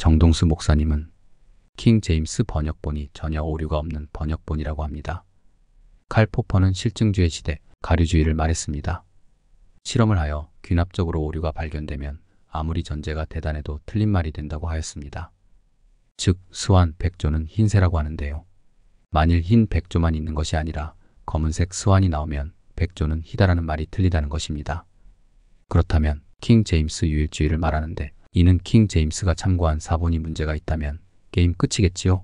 정동수 목사님은 킹 제임스 번역본이 전혀 오류가 없는 번역본이라고 합니다. 칼 포퍼는 실증주의 시대, 가류주의를 말했습니다. 실험을 하여 귀납적으로 오류가 발견되면 아무리 전제가 대단해도 틀린 말이 된다고 하였습니다. 즉, 스완 백조는 흰새라고 하는데요. 만일 흰 백조만 있는 것이 아니라 검은색 스완이 나오면 백조는 희다라는 말이 틀리다는 것입니다. 그렇다면 킹 제임스 유일주의를 말하는데 이는 킹 제임스가 참고한 사본이 문제가 있다면 게임 끝이겠지요.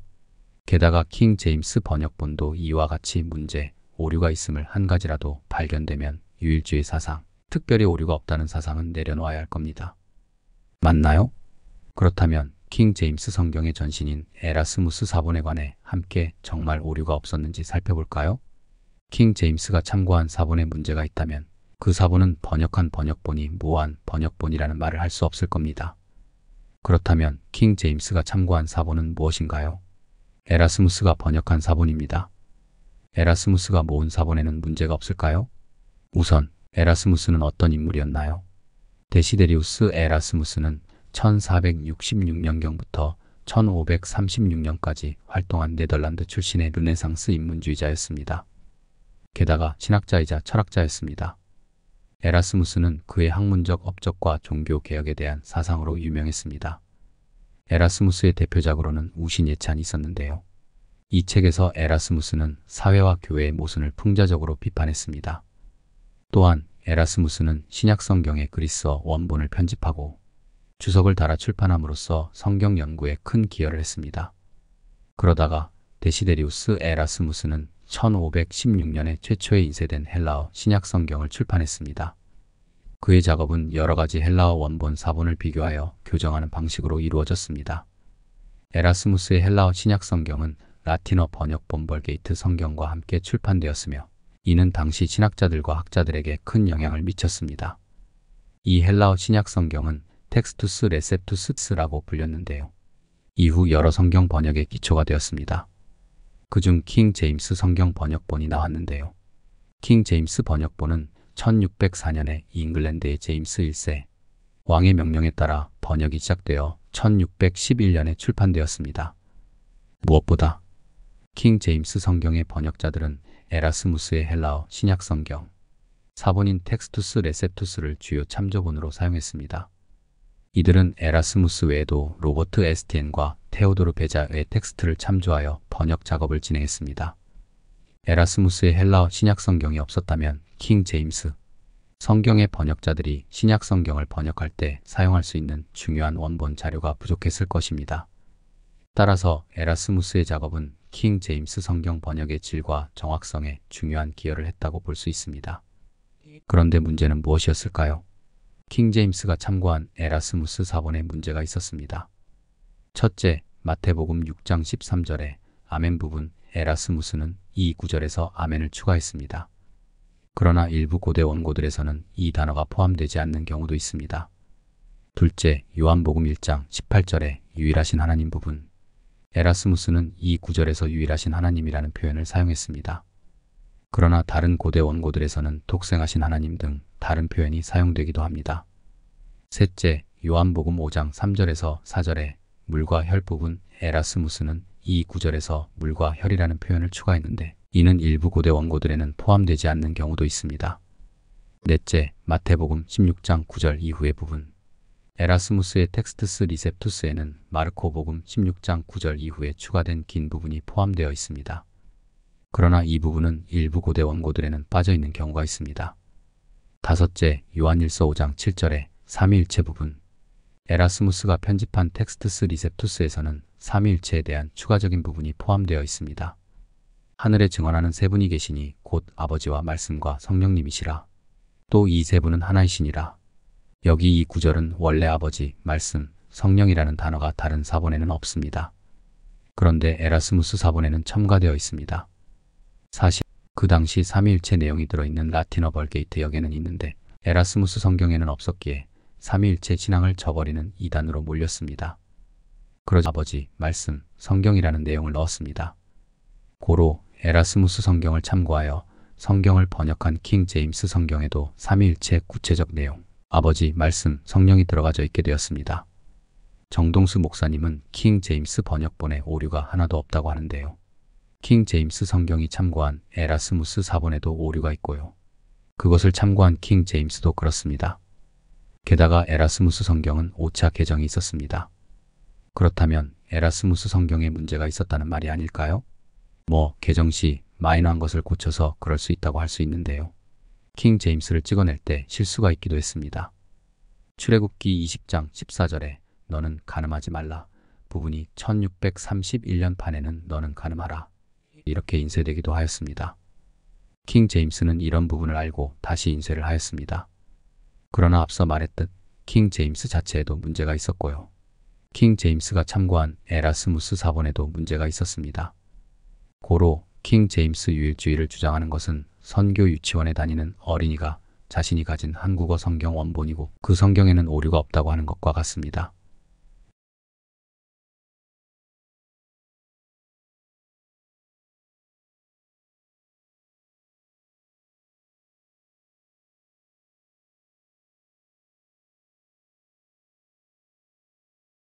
게다가 킹 제임스 번역본도 이와 같이 문제, 오류가 있음을 한 가지라도 발견되면 유일주의 사상, 특별히 오류가 없다는 사상은 내려놓아야 할 겁니다. 맞나요? 그렇다면 킹 제임스 성경의 전신인 에라스무스 사본에 관해 함께 정말 오류가 없었는지 살펴볼까요? 킹 제임스가 참고한 사본에 문제가 있다면 그 사본은 번역한 번역본이 무한 번역본이라는 말을 할 수 없을 겁니다. 그렇다면 킹 제임스가 참고한 사본은 무엇인가요? 에라스무스가 번역한 사본입니다. 에라스무스가 모은 사본에는 문제가 없을까요? 우선 에라스무스는 어떤 인물이었나요? 데시데리우스 에라스무스는 1466년경부터 1536년까지 활동한 네덜란드 출신의 르네상스 인문주의자였습니다. 게다가 신학자이자 철학자였습니다. 에라스무스는 그의 학문적 업적과 종교 개혁에 대한 사상으로 유명했습니다. 에라스무스의 대표작으로는 우신예찬이 있었는데요. 이 책에서 에라스무스는 사회와 교회의 모순을 풍자적으로 비판했습니다. 또한 에라스무스는 신약성경의 그리스어 원본을 편집하고 주석을 달아 출판함으로써 성경 연구에 큰 기여를 했습니다. 그러다가 데시데리우스 에라스무스는 1516년에 최초에 인쇄된 헬라어 신약성경을 출판했습니다. 그의 작업은 여러 가지 헬라어 원본 사본을 비교하여 교정하는 방식으로 이루어졌습니다. 에라스무스의 헬라어 신약성경은 라틴어 번역본 벌게이트 성경과 함께 출판되었으며 이는 당시 신학자들과 학자들에게 큰 영향을 미쳤습니다. 이 헬라어 신약성경은 텍스투스 레셉투스라고 불렸는데요. 이후 여러 성경 번역의 기초가 되었습니다. 그중 킹 제임스 성경 번역본이 나왔는데요. 킹 제임스 번역본은 1604년에 잉글랜드의 제임스 1세 왕의 명령에 따라 번역이 시작되어 1611년에 출판되었습니다. 무엇보다 킹 제임스 성경의 번역자들은 에라스무스의 헬라어 신약 성경 사본인 텍스투스 레셉투스를 주요 참조본으로 사용했습니다. 이들은 에라스무스 외에도 로버트 에스티엔과 테오도르 베자의 텍스트를 참조하여 번역 작업을 진행했습니다. 에라스무스의 헬라어 신약 성경이 없었다면 킹 제임스 성경의 번역자들이 신약 성경을 번역할 때 사용할 수 있는 중요한 원본 자료가 부족했을 것입니다. 따라서 에라스무스의 작업은 킹 제임스 성경 번역의 질과 정확성에 중요한 기여를 했다고 볼 수 있습니다. 그런데 문제는 무엇이었을까요? 킹 제임스가 참고한 에라스무스 사본에 문제가 있었습니다. 첫째, 마태복음 6장 13절에 아멘 부분 에라스무스는 이 구절에서 아멘을 추가했습니다. 그러나 일부 고대 원고들에서는 이 단어가 포함되지 않는 경우도 있습니다. 둘째, 요한복음 1장 18절에 유일하신 하나님 부분 에라스무스는 이 구절에서 유일하신 하나님이라는 표현을 사용했습니다. 그러나 다른 고대 원고들에서는 독생하신 하나님 등 다른 표현이 사용되기도 합니다. 셋째, 요한복음 5장 3절에서 4절에 물과 혈 부분 에라스무스는 이 구절에서 물과 혈이라는 표현을 추가했는데 이는 일부 고대 원고들에는 포함되지 않는 경우도 있습니다. 넷째, 마태복음 16장 9절 이후의 부분 에라스무스의 텍스트스 리셉투스에는 마르코복음 16장 9절 이후에 추가된 긴 부분이 포함되어 있습니다. 그러나 이 부분은 일부 고대 원고들에는 빠져있는 경우가 있습니다. 다섯째, 요한일서 5장 7절에 삼위일체 부분 에라스무스가 편집한 텍스트스 리셉투스에서는 삼위일체에 대한 추가적인 부분이 포함되어 있습니다. 하늘에 증언하는 세 분이 계시니 곧 아버지와 말씀과 성령님이시라. 또 이 세 분은 하나이시니라. 여기 이 구절은 원래 아버지, 말씀, 성령이라는 단어가 다른 사본에는 없습니다. 그런데 에라스무스 사본에는 첨가되어 있습니다. 사실 그 당시 삼위일체 내용이 들어있는 라틴어 벌게이트 역에는 있는데 에라스무스 성경에는 없었기에 삼위일체 신앙을 저버리는 이단으로 몰렸습니다. 그러자 아버지, 말씀, 성경이라는 내용을 넣었습니다. 고로 에라스무스 성경을 참고하여 성경을 번역한 킹 제임스 성경에도 삼위일체 구체적 내용, 아버지, 말씀, 성령이 들어가져 있게 되었습니다. 정동수 목사님은 킹 제임스 번역본에 오류가 하나도 없다고 하는데요. 킹 제임스 성경이 참고한 에라스무스 사본에도 오류가 있고요. 그것을 참고한 킹 제임스도 그렇습니다. 게다가 에라스무스 성경은 오차 개정이 있었습니다. 그렇다면 에라스무스 성경에 문제가 있었다는 말이 아닐까요? 개정 시 마이너한 것을 고쳐서 그럴 수 있다고 할 수 있는데요. 킹 제임스를 찍어낼 때 실수가 있기도 했습니다. 출애굽기 20장 14절에 너는 간음하지 말라 부분이 1631년 판에는 너는 간음하라 이렇게 인쇄되기도 하였습니다. 킹 제임스는 이런 부분을 알고 다시 인쇄를 하였습니다. 그러나 앞서 말했듯 킹 제임스 자체에도 문제가 있었고요. 킹 제임스가 참고한 에라스무스 사본에도 문제가 있었습니다. 고로 킹 제임스 유일주의를 주장하는 것은 선교 유치원에 다니는 어린이가 자신이 가진 한국어 성경 원본이고 그 성경에는 오류가 없다고 하는 것과 같습니다.